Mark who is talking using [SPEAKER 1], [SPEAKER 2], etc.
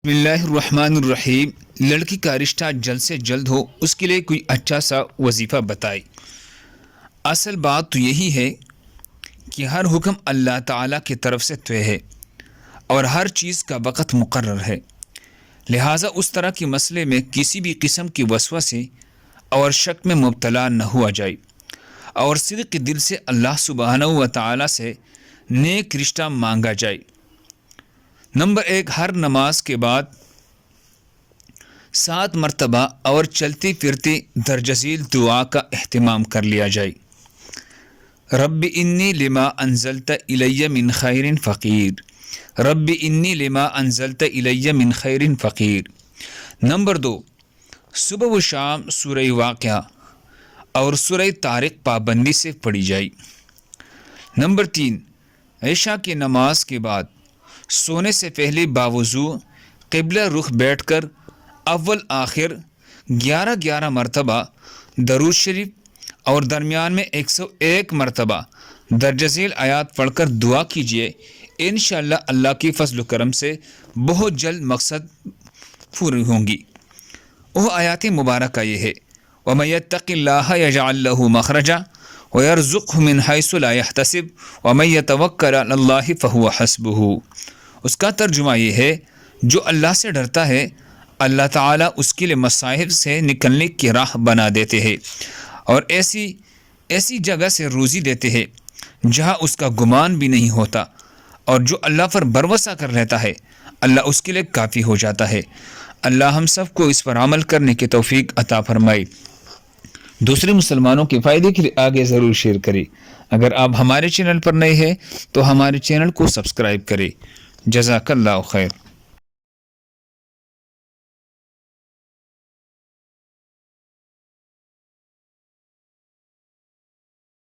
[SPEAKER 1] بسم اللہ الرحمن الرحیم۔ لڑکی کا رشتہ جلد سے جلد ہو اس کے لیے کوئی اچھا سا وظیفہ بتائے۔ اصل بات تو یہی ہے کہ ہر حکم اللہ تعالیٰ کی طرف سے طے ہے اور ہر چیز کا وقت مقرر ہے، لہٰذا اس طرح کے مسئلے میں کسی بھی قسم کی وسوسے اور شک میں مبتلا نہ ہوا جائے اور صدق دل سے اللہ سبحانہ و تعالیٰ سے نیک رشتہ مانگا جائے۔ نمبر 1، ہر نماز کے بعد 7 مرتبہ اور چلتی پھرتی درجہ ذیل دعا کا اہتمام کر لیا جائے۔ رب انی لما انزلت الی من خیر فقیر، رب انی لما انزلت الی من خیر فقیر۔ نمبر 2، صبح و شام سورہ واقعہ اور سورہ طارق پابندی سے پڑھی جائے۔ نمبر 3، عشاء کی نماز کے بعد سونے سے پہلے باوضو قبلہ رخ بیٹھ کر اول آخر 11 مرتبہ درود شریف اور درمیان میں 101 مرتبہ درجہ ذیل آیات پڑھ کر دعا کیجیے۔ انشاءاللہ اللہ کی فضل و کرم سے بہت جلد مقصد پوری ہوں گی۔ وہ آیات مبارکہ یہ ہے، وَمَن يَتَّقِ اللَّهَ يَجْعَل لَّهُ مَخْرَجًا وَيَرْزُقْهُ مِنْ حَيْثُ لَا يَحْتَسِبُ وَمَن يَتَوَكَّلْ عَلَى اللَّهِ فَهُوَ حَسْبُهُ۔ اس کا ترجمہ یہ ہے، جو اللہ سے ڈرتا ہے اللہ تعالیٰ اس کے لیے مصائب سے نکلنے کی راہ بنا دیتے ہیں اور ایسی جگہ سے روزی دیتے ہیں جہاں اس کا گمان بھی نہیں ہوتا، اور جو اللہ پر بھروسہ کر لیتا ہے اللہ اس کے لیے کافی ہو جاتا ہے۔ اللہ ہم سب کو اس پر عمل کرنے کی توفیق عطا فرمائے۔ دوسرے مسلمانوں کے فائدے کے لیے آگے ضرور شیئر کریں۔ اگر آپ ہمارے چینل پر نئے ہیں تو ہمارے چینل کو سبسکرائب کریں۔ جزاک اللہ خیر۔